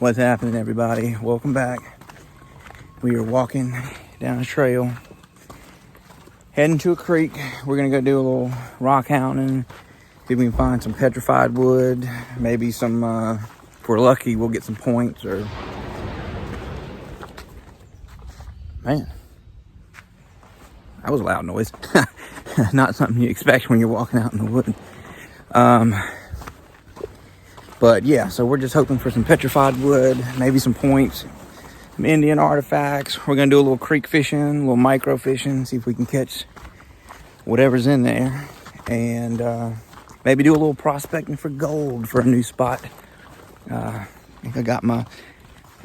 What's happening, everybody? Welcome back. We are walking down a trail, heading to a creek. We're gonna go do a little rock hounding, see if we can find some petrified wood, maybe some, if we're lucky, we'll get some points or... Man, that was a loud noise. Not something you expect when you're walking out in the wood. But yeah, so we're just hoping for some petrified wood, maybe some points, some Indian artifacts. We're gonna do a little creek fishing, a little micro fishing, see if we can catch whatever's in there, and maybe do a little prospecting for gold for a new spot. I think I got my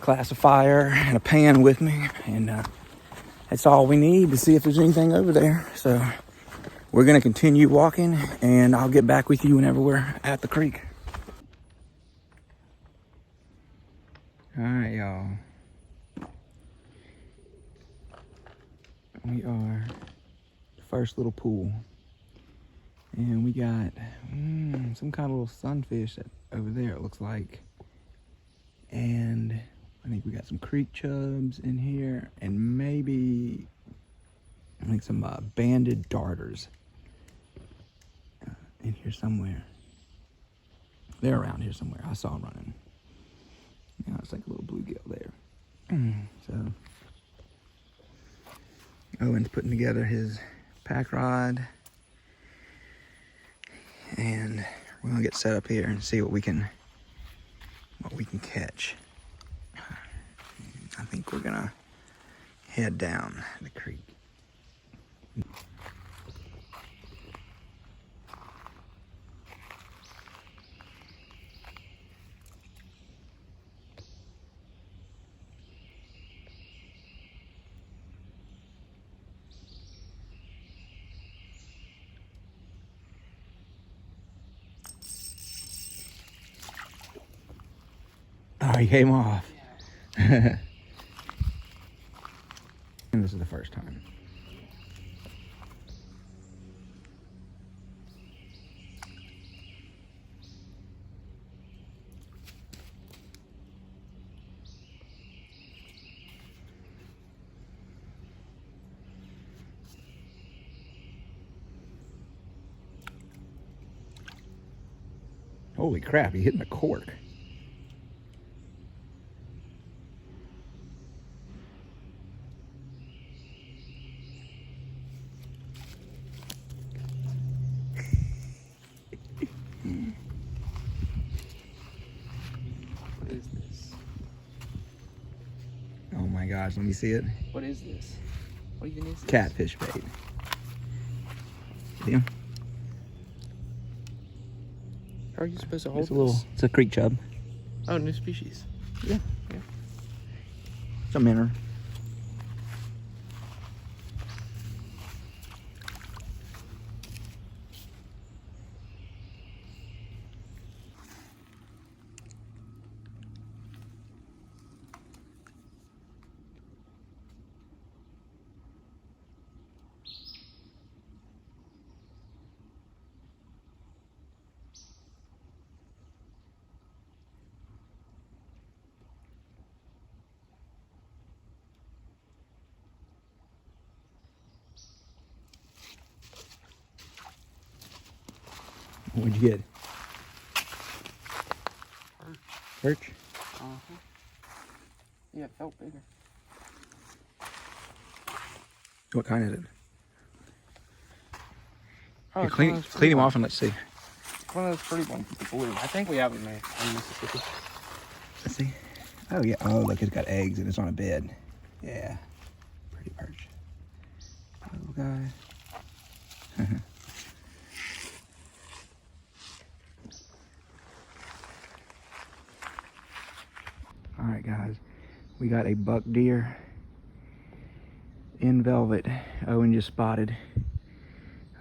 classifier and a pan with me, and that's all we need to see if there's anything over there. So we're gonna continue walking, and I'll get back with you whenever we're at the creek. All right, y'all. We are the first little pool, and we got some kind of little sunfish over there, it looks like. And I think we got some creek chubs in here, and maybe I think some banded darters in here somewhere. They're around here somewhere. I saw them running. Yeah, it's like a little bluegill there. So Owen's putting together his pack rod, and we're gonna get set up here and see what we can catch. I think we're gonna head down the creek. Oh, he came off. And this is the first time. Holy crap, he hit the cork. What is this? Oh my gosh, let me see it. What is this? What even is this? Catfish bait. See him? How are you supposed to hold It's a little, this? it's a creek chub. Oh, new species. Yeah. It's a minnow. What'd you get? Perch? Uh-huh. Yeah, it felt bigger. What kind is it? Oh, Here, it's clean one of those him pretty off ones. and let's see. One of those pretty ones with the blue. I think we have them in Mississippi. Let's see. Oh yeah. Oh look, it's got eggs and it's on a bed. Yeah. Pretty perch. Little guy. All right, guys. We got a buck deer in velvet. Owen just spotted.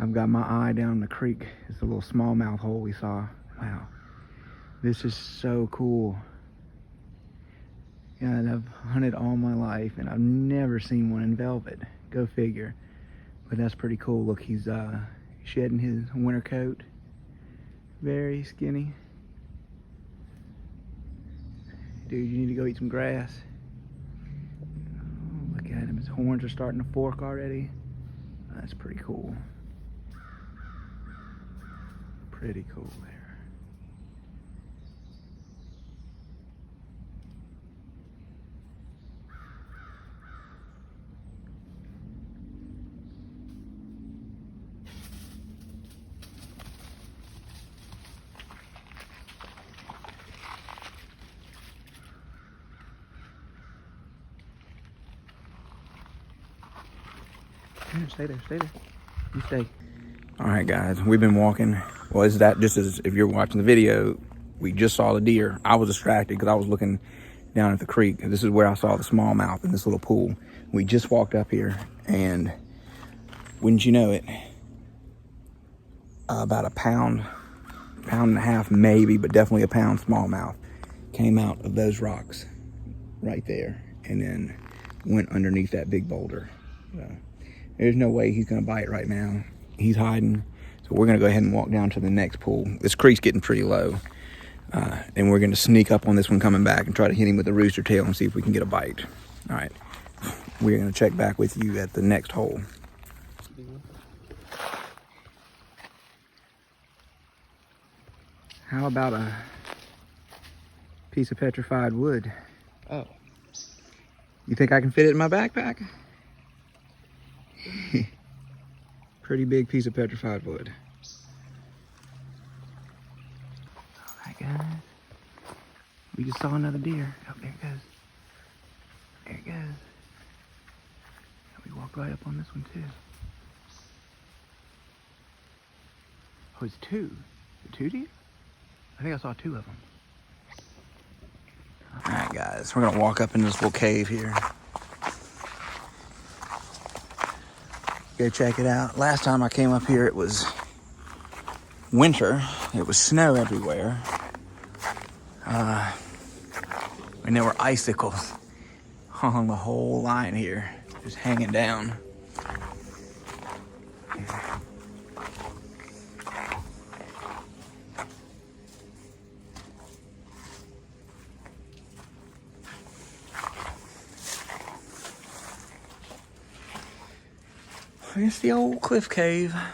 I've got my eye down the creek. It's a little smallmouth hole we saw. Wow. This is so cool. Yeah, and I've hunted all my life and I've never seen one in velvet. Go figure. But that's pretty cool. Look, he's shedding his winter coat. Very skinny. dude, you need to go eat some grass. Oh, look at him, his horns are starting to fork already. That's pretty cool. Pretty cool there. Stay there, stay there. You stay. All right, guys, we've been walking. Well, is that just as if you're watching the video, we just saw the deer. I was distracted because I was looking down at the creek. This is where I saw the smallmouth in this little pool. We just walked up here, and wouldn't you know it, about a pound and a half maybe, but definitely a pound smallmouth came out of those rocks right there and then went underneath that big boulder. So, there's no way he's gonna bite right now. He's hiding. So we're gonna go ahead and walk down to the next pool. This creek's getting pretty low. And we're gonna sneak up on this one coming back and try to hit him with the rooster tail and see if we can get a bite. All right, we're gonna check back with you at the next hole. How about a piece of petrified wood? Oh. You think I can fit it in my backpack? Pretty big piece of petrified wood. All right, guys. We just saw another deer. Oh, there it goes. There it goes. We walked right up on this one, too. Oh, it's two. Two deer? I think I saw two of them. All right, guys. We're going to walk up into this little cave here. Go check it out. Last time I came up here, it was winter. It was snow everywhere. And there were icicles along the whole line here, just hanging down. It's the old cliff cave. I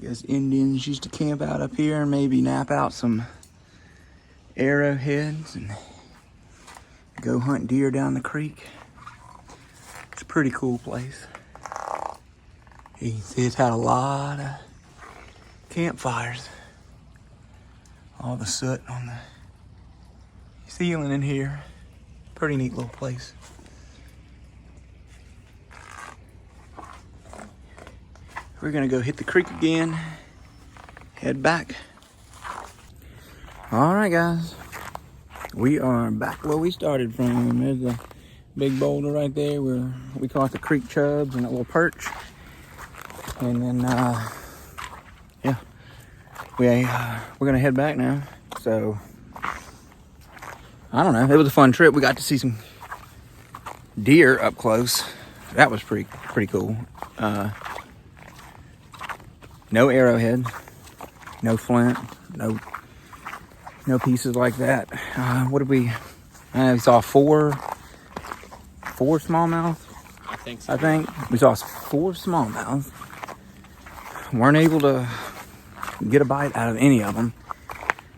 guess Indians used to camp out up here and maybe nap out some arrowheads and go hunt deer down the creek. It's a pretty cool place. You can see it's had a lot of campfires. All the soot on the ceiling in here. Pretty neat little place. We're gonna go hit the creek again, head back. All right, guys, we are back where we started from. There's the big boulder right there where we caught the creek chubs and a little perch. And then, yeah, we're gonna head back now. So, I don't know, it was a fun trip. We got to see some deer up close. That was pretty cool. No arrowhead, no flint, no pieces like that. What did we saw four smallmouth. I think so. I think we saw 4 smallmouth. Weren't able to get a bite out of any of them.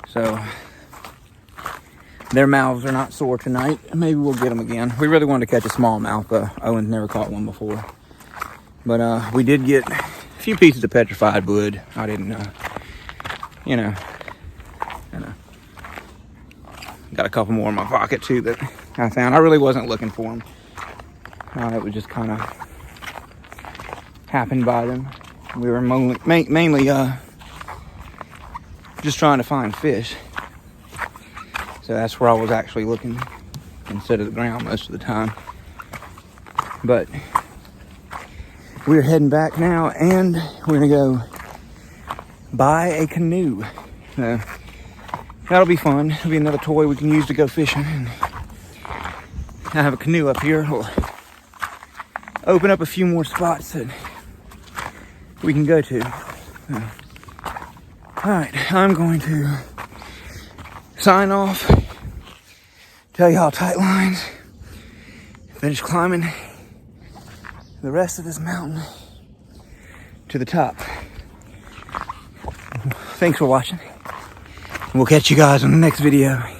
So their mouths are not sore tonight. Maybe we'll get them again. We really wanted to catch a smallmouth. Owen's never caught one before. But we did get a few pieces of petrified wood. I didn't, got a couple more in my pocket too that I found. I really wasn't looking for them. It was just kind of happened by them. We were mainly just trying to find fish. So that's where I was actually looking instead of the ground most of the time. But we're heading back now, and we're gonna go buy a canoe. That'll be fun. It'll be another toy we can use to go fishing. And I have a canoe up here. We'll open up a few more spots that we can go to. Alright, I'm going to sign off, tell y'all tight lines, finish climbing the rest of this mountain to the top. Thanks for watching. We'll catch you guys in the next video.